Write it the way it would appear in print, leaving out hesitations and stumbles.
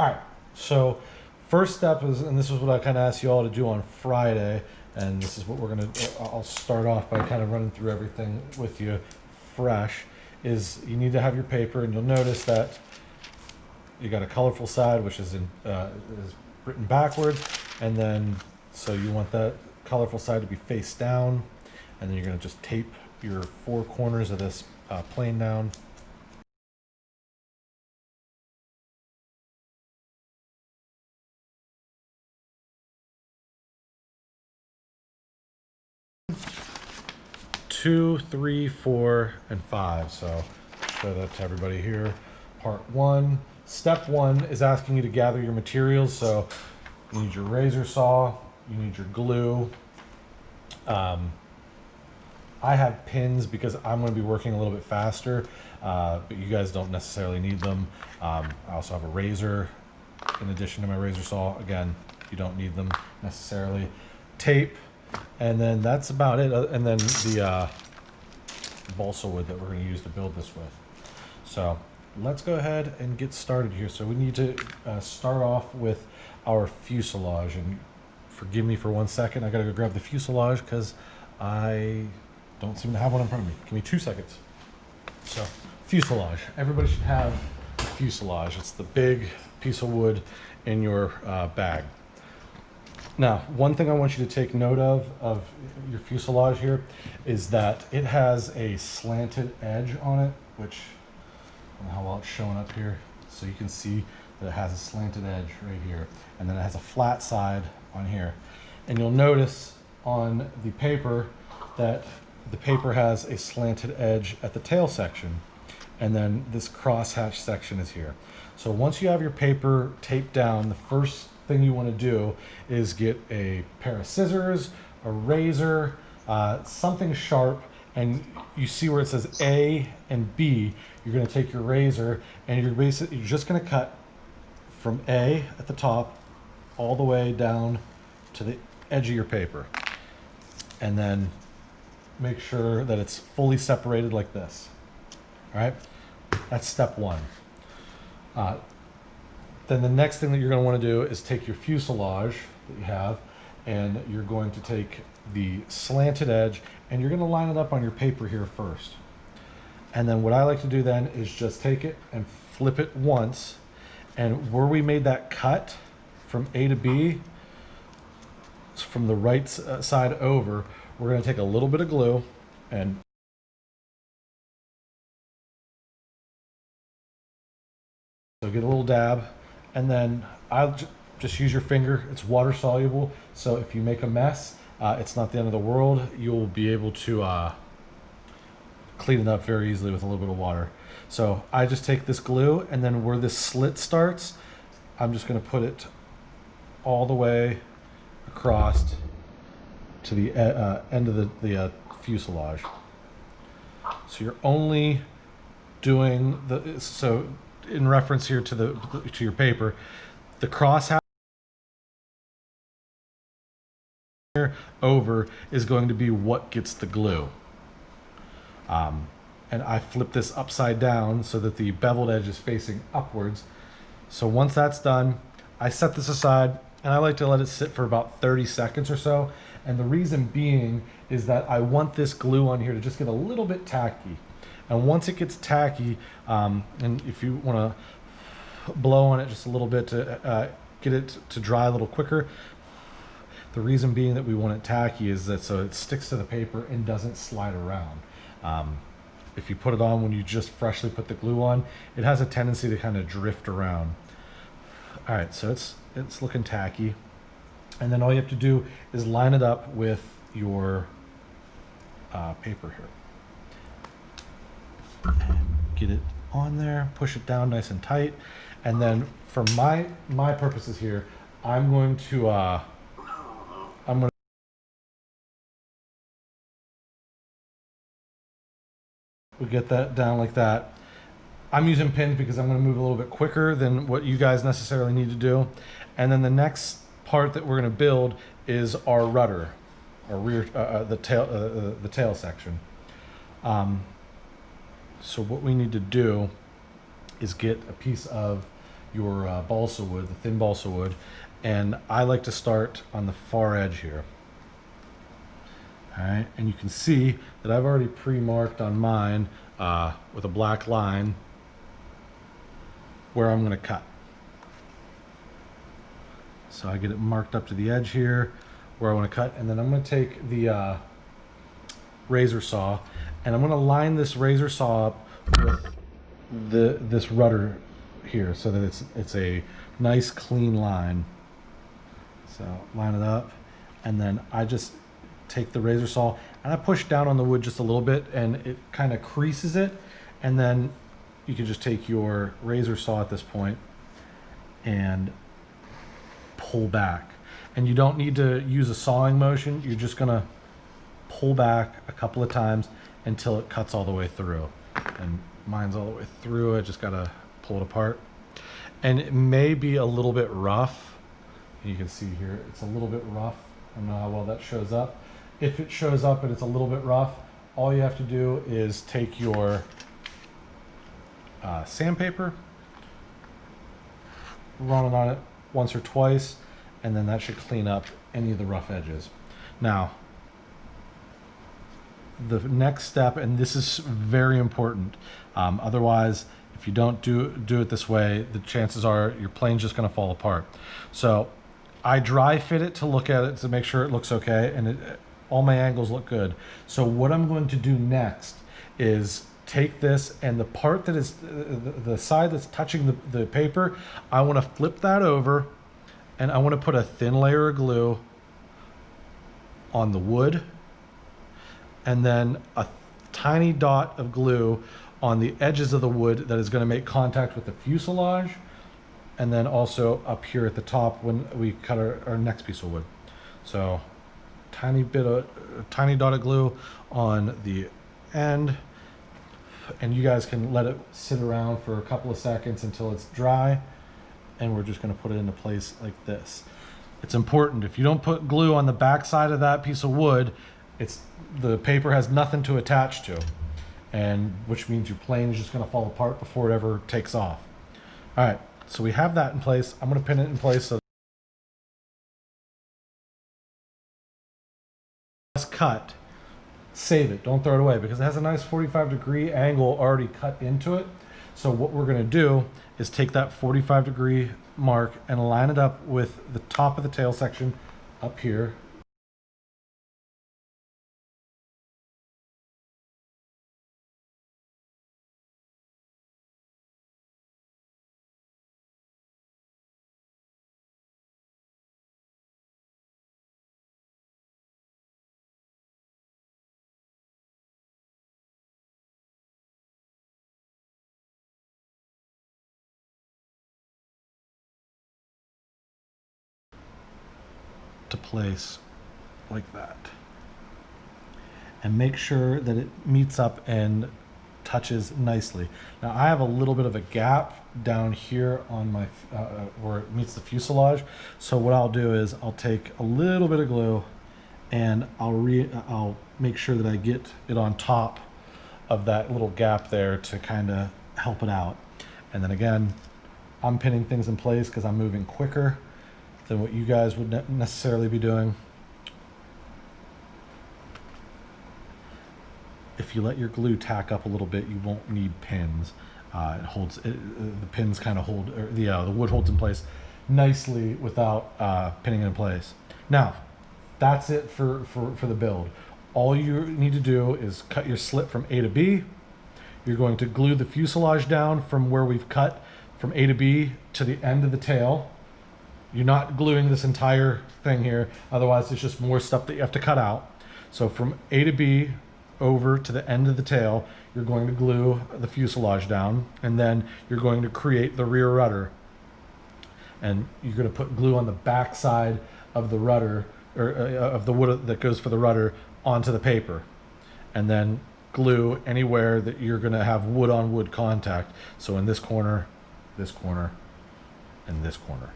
All right, so first step is, and this is what I kind of asked you all to do on Friday, and this is what we're gonna, I'll start off by kind of running through everything with you fresh, is you need to have your paper, and you'll notice that you got a colorful side, which is is written backwards, and then, so you want that colorful side to be face down, and then you're gonna just tape your four corners of this plane down. Two, three, four, and five. So show that to everybody here. Part one. Step one is asking you to gather your materials. So you need your razor saw, you need your glue. I have pins because I'm going to be working a little bit faster, but you guys don't necessarily need them. I also have a razor in addition to my razor saw. Again, you don't need them necessarily. Tape. And then that's about it. And then the balsa wood that we're going to use to build this with. So let's go ahead and get started here. So we need to start off with our fuselage. And forgive me for 1 second. I got to go grab the fuselage because I don't seem to have one in front of me. Give me 2 seconds. So fuselage. Everybody should have a fuselage. It's the big piece of wood in your bag. Now, one thing I want you to take note of your fuselage here is that it has a slanted edge on it, which, I don't know how well it's showing up here. So you can see that it has a slanted edge right here. And then it has a flat side on here. And you'll notice on the paper that the paper has a slanted edge at the tail section. And then this crosshatch section is here. So once you have your paper taped down, the first thing you want to do is get a pair of scissors, a razor, something sharp, and you see where it says A and B. You're going to take your razor and you're just going to cut from A at the top all the way down to the edge of your paper, and then make sure that it's fully separated like this. All right, that's step one. Then the next thing that you're going to want to do is take your fuselage that you have, and you're going to take the slanted edge and you're going to line it up on your paper here first. And then what I like to do then is just take it and flip it once, and where we made that cut from A to B, from the right side over, we're going to take a little bit of glue and so get a little dab. And then I'll just use your finger. It's water soluble, so if you make a mess, it's not the end of the world. You'll be able to clean it up very easily with a little bit of water. So I just take this glue, and then where this slit starts, I'm just going to put it all the way across to the end of the fuselage. So you're only doing the, so in reference here to your paper, the cross over is going to be what gets the glue. And I flip this upside down so that the beveled edge is facing upwards. So once that's done, I set this aside, and I like to let it sit for about 30 seconds or so. And the reason being is that I want this glue on here to just get a little bit tacky. And once it gets tacky, and if you want to blow on it just a little bit to get it to dry a little quicker, the reason being that we want it tacky is that so it sticks to the paper and doesn't slide around. If you put it on when you just freshly put the glue on, it has a tendency to kind of drift around. All right, so it's looking tacky. And then all you have to do is line it up with your paper here. And get it on there, push it down nice and tight, and then for my purposes here, I'm going to we get that down like that. I'm using pins because I'm going to move a little bit quicker than what you guys necessarily need to do. And then the next part that we're going to build is our rudder, our rear, the tail section. So what we need to do is get a piece of your balsa wood, the thin balsa wood, and I like to start on the far edge here. All right, and you can see that I've already pre-marked on mine with a black line where I'm going to cut. So I get it marked up to the edge here where I want to cut, and then I'm going to take the razor saw and I'm going to line this razor saw up with this rudder here so that it's a nice clean line. So line it up, and then I just take the razor saw and I push down on the wood just a little bit and it kind of creases it, and then you can just take your razor saw at this point and pull back. And you don't need to use a sawing motion, you're just gonna pull back a couple of times until it cuts all the way through. And mine's all the way through, I just gotta pull it apart. And it may be a little bit rough. You can see here, it's a little bit rough. I don't know how well that shows up. If it shows up and it's a little bit rough, all you have to do is take your sandpaper, run it on it once or twice, and then that should clean up any of the rough edges. Now, the next step, and this is very important, otherwise, if you don't do it this way, the chances are your plane's just going to fall apart. So I dry fit it to look at it to make sure it looks okay, and all my angles look good. So what I'm going to do next is take this, and the part that is the side that's touching the paper, I want to flip that over, and I want to put a thin layer of glue on the wood, and then a tiny dot of glue on the edges of the wood that is going to make contact with the fuselage, and then also up here at the top when we cut our next piece of wood. So tiny dot of glue on the end, and you guys can let it sit around for a couple of seconds until it's dry, and we're just going to put it into place like this. It's important, if you don't put glue on the back side of that piece of wood, the paper has nothing to attach to, and which means your plane is just going to fall apart before it ever takes off. All right, so we have that in place. I'm going to pin it in place. So just cut, save it, don't throw it away, because it has a nice 45-degree angle already cut into it. So what we're going to do is take that 45-degree mark and line it up with the top of the tail section up here. To place like that, and make sure that it meets up and touches nicely. Now I have a little bit of a gap down here on my where it meets the fuselage, so what I'll do is I'll take a little bit of glue and I'll make sure that I get it on top of that little gap there to kind of help it out. And then again, I'm pinning things in place because I'm moving quicker than what you guys would necessarily be doing. If you let your glue tack up a little bit, you won't need pins. The pins kind of hold, or the wood holds in place nicely without pinning it in place. Now, that's it for the build. All you need to do is cut your slit from A to B. You're going to glue the fuselage down from where we've cut from A to B to the end of the tail. You're not gluing this entire thing here, otherwise it's just more stuff that you have to cut out. So from A to B over to the end of the tail, you're going to glue the fuselage down, and then you're going to create the rear rudder. And you're going to put glue on the back side of the rudder, or of the wood that goes for the rudder, onto the paper. And then glue anywhere that you're going to have wood on wood contact. So in this corner, and this corner.